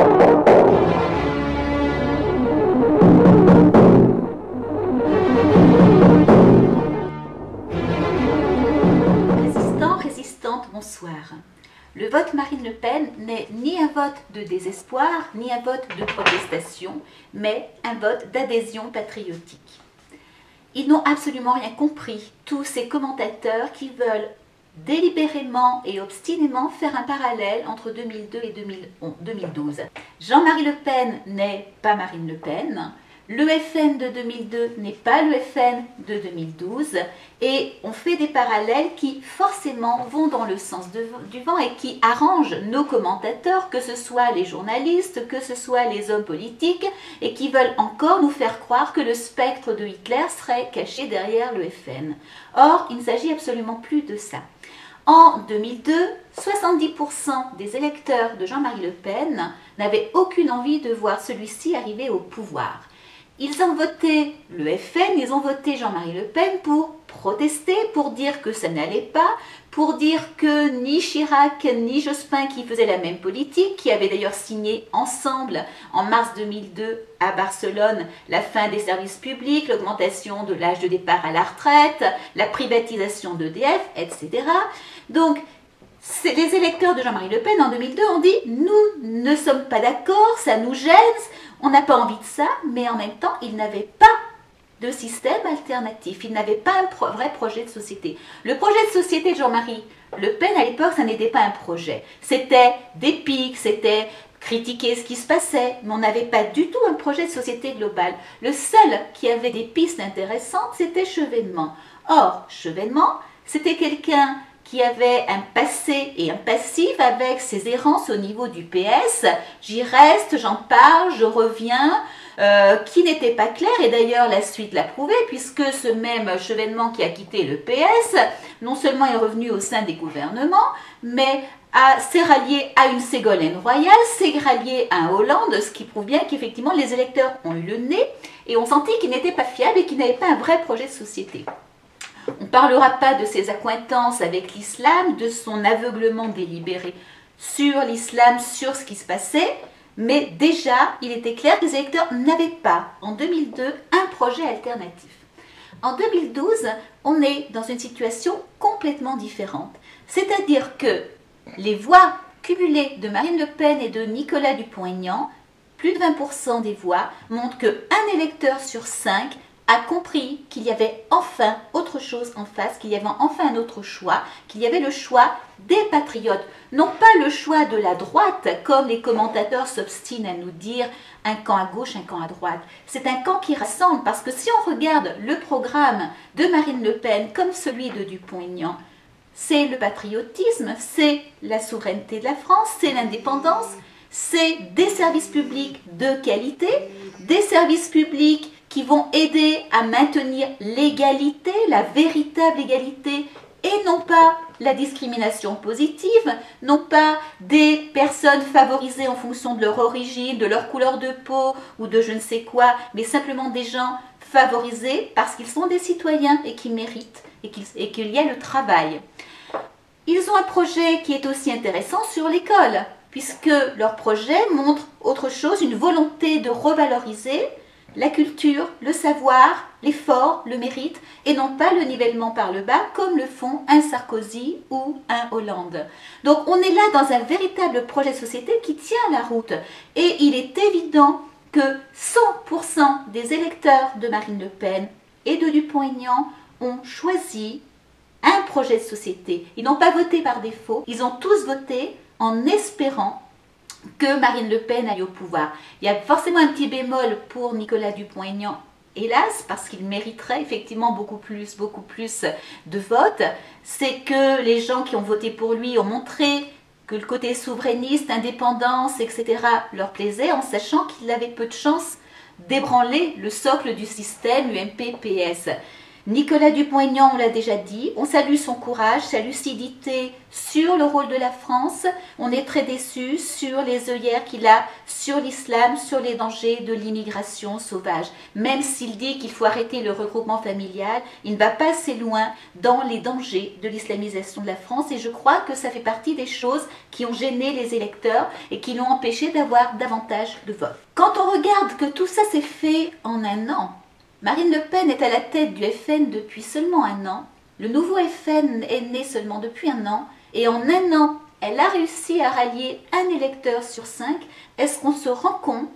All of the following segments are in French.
Résistants, résistantes, bonsoir. Le vote Marine Le Pen n'est ni un vote de désespoir, ni un vote de protestation, mais un vote d'adhésion patriotique. Ils n'ont absolument rien compris, tous ces commentateurs qui veulent délibérément et obstinément faire un parallèle entre 2002 et 2012. Jean-Marie Le Pen n'est pas Marine Le Pen, le FN de 2002 n'est pas le FN de 2012, et on fait des parallèles qui forcément vont dans le sens du vent et qui arrangent nos commentateurs, que ce soit les journalistes, que ce soit les hommes politiques, et qui veulent encore nous faire croire que le spectre de Hitler serait caché derrière le FN. Or, il ne s'agit absolument plus de ça. En 2002, 70% des électeurs de Jean-Marie Le Pen n'avaient aucune envie de voir celui-ci arriver au pouvoir. Ils ont voté le FN, ils ont voté Jean-Marie Le Pen pour protester, pour dire que ça n'allait pas, pour dire que ni Chirac ni Jospin, qui faisaient la même politique, qui avaient d'ailleurs signé ensemble en mars 2002 à Barcelone la fin des services publics, l'augmentation de l'âge de départ à la retraite, la privatisation d'EDF, etc. Donc, les électeurs de Jean-Marie Le Pen en 2002 ont dit « Nous ne sommes pas d'accord, ça nous gêne, on n'a pas envie de ça », mais en même temps, ils n'avaient pas de système alternatif, ils n'avaient pas un vrai projet de société. Le projet de société de Jean-Marie Le Pen, à l'époque, ça n'était pas un projet. C'était des pics, c'était critiquer ce qui se passait, mais on n'avait pas du tout un projet de société global. Le seul qui avait des pistes intéressantes, c'était Chevènement. Or, Chevènement, c'était quelqu'un qui avait un passé et un passif avec ses errances au niveau du PS. J'y reste, j'en parle, je reviens, qui n'était pas clair, et d'ailleurs la suite l'a prouvé, puisque ce même Chevènement qui a quitté le PS, non seulement est revenu au sein des gouvernements, mais s'est rallié à une Ségolène Royal, s'est rallié à un Hollande, ce qui prouve bien qu'effectivement les électeurs ont eu le nez et ont senti qu'il n'était pas fiable et qu'il n'avait pas un vrai projet de société. On ne parlera pas de ses accointances avec l'islam, de son aveuglement délibéré sur l'islam, sur ce qui se passait, mais déjà, il était clair que les électeurs n'avaient pas, en 2002, un projet alternatif. En 2012, on est dans une situation complètement différente. C'est-à-dire que les voix cumulées de Marine Le Pen et de Nicolas Dupont-Aignan, plus de 20% des voix, montrent qu'un électeur sur 5 a compris qu'il y avait enfin autre chose en face, qu'il y avait enfin un autre choix, qu'il y avait le choix des patriotes. Non pas le choix de la droite, comme les commentateurs s'obstinent à nous dire, un camp à gauche, un camp à droite. C'est un camp qui rassemble, parce que si on regarde le programme de Marine Le Pen comme celui de Dupont-Aignan, c'est le patriotisme, c'est la souveraineté de la France, c'est l'indépendance, c'est des services publics de qualité, des services publics qui vont aider à maintenir l'égalité, la véritable égalité, et non pas la discrimination positive, non pas des personnes favorisées en fonction de leur origine, de leur couleur de peau ou de je ne sais quoi, mais simplement des gens favorisés parce qu'ils sont des citoyens et qui méritent et qu'il y a le travail. Ils ont un projet qui est aussi intéressant sur l'école, puisque leur projet montre autre chose, une volonté de revaloriser la culture, le savoir, l'effort, le mérite, et non pas le nivellement par le bas, comme le font un Sarkozy ou un Hollande. Donc on est là dans un véritable projet de société qui tient la route. Et il est évident que 100% des électeurs de Marine Le Pen et de Dupont-Aignan ont choisi un projet de société. Ils n'ont pas voté par défaut, ils ont tous voté en espérant que Marine Le Pen aille au pouvoir. Il y a forcément un petit bémol pour Nicolas Dupont-Aignan, hélas, parce qu'il mériterait effectivement beaucoup plus de votes. C'est que les gens qui ont voté pour lui ont montré que le côté souverainiste, indépendance, etc. leur plaisait, en sachant qu'il avait peu de chance d'ébranler le socle du système UMP-PS. Nicolas Dupont-Aignan, on l'a déjà dit, on salue son courage, sa lucidité sur le rôle de la France. On est très déçu sur les œillères qu'il a sur l'islam, sur les dangers de l'immigration sauvage. Même s'il dit qu'il faut arrêter le regroupement familial, il ne va pas assez loin dans les dangers de l'islamisation de la France. Et je crois que ça fait partie des choses qui ont gêné les électeurs et qui l'ont empêché d'avoir davantage de votes. Quand on regarde que tout ça s'est fait en un an, Marine Le Pen est à la tête du FN depuis seulement un an. Le nouveau FN est né seulement depuis un an. Et en un an, elle a réussi à rallier un électeur sur 5. Est-ce qu'on se rend compte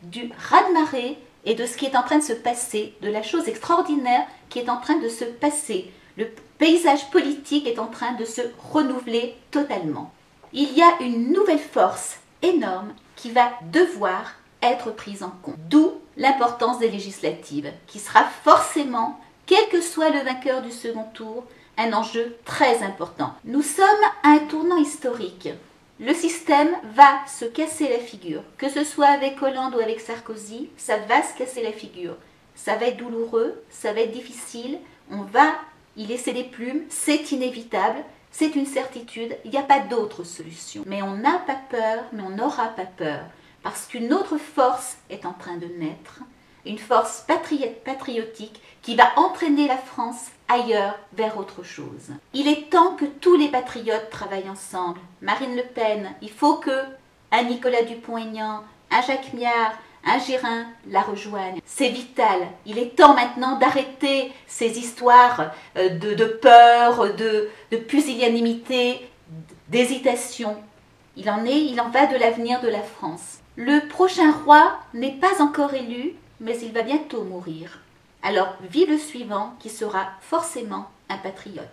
du raz-de-marée et de ce qui est en train de se passer, de la chose extraordinaire qui est en train de se passer? Le paysage politique est en train de se renouveler totalement. Il y a une nouvelle force énorme qui va devoir être prise en compte. D'où l'importance des législatives, qui sera forcément, quel que soit le vainqueur du second tour, un enjeu très important. Nous sommes à un tournant historique. Le système va se casser la figure. Que ce soit avec Hollande ou avec Sarkozy, ça va se casser la figure. Ça va être douloureux, ça va être difficile, on va y laisser des plumes, c'est inévitable, c'est une certitude, il n'y a pas d'autre solution. Mais on n'a pas peur, mais on n'aura pas peur. Parce qu'une autre force est en train de naître, une force patriotique qui va entraîner la France ailleurs, vers autre chose. Il est temps que tous les patriotes travaillent ensemble. Marine Le Pen, il faut que un Nicolas Dupont-Aignan, un Jacques Miard, un Gérin la rejoignent. C'est vital. Il est temps maintenant d'arrêter ces histoires de peur, de pusillanimité, d'hésitation. Il en va de l'avenir de la France. Le prochain roi n'est pas encore élu, mais il va bientôt mourir. Alors, vive le suivant qui sera forcément un patriote.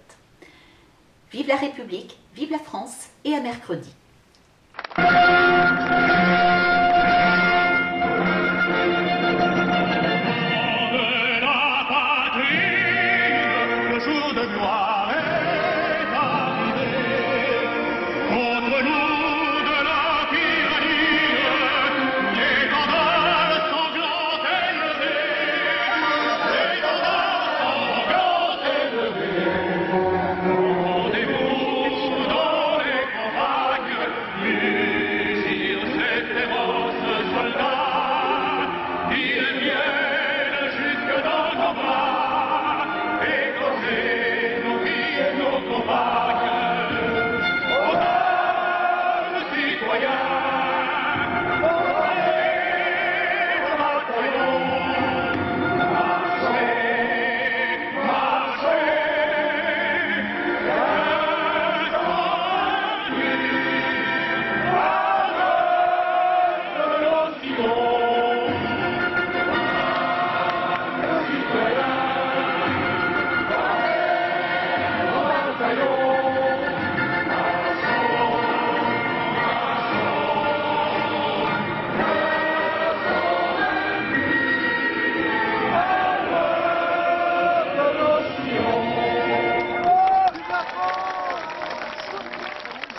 Vive la République, vive la France et à mercredi. Citoyens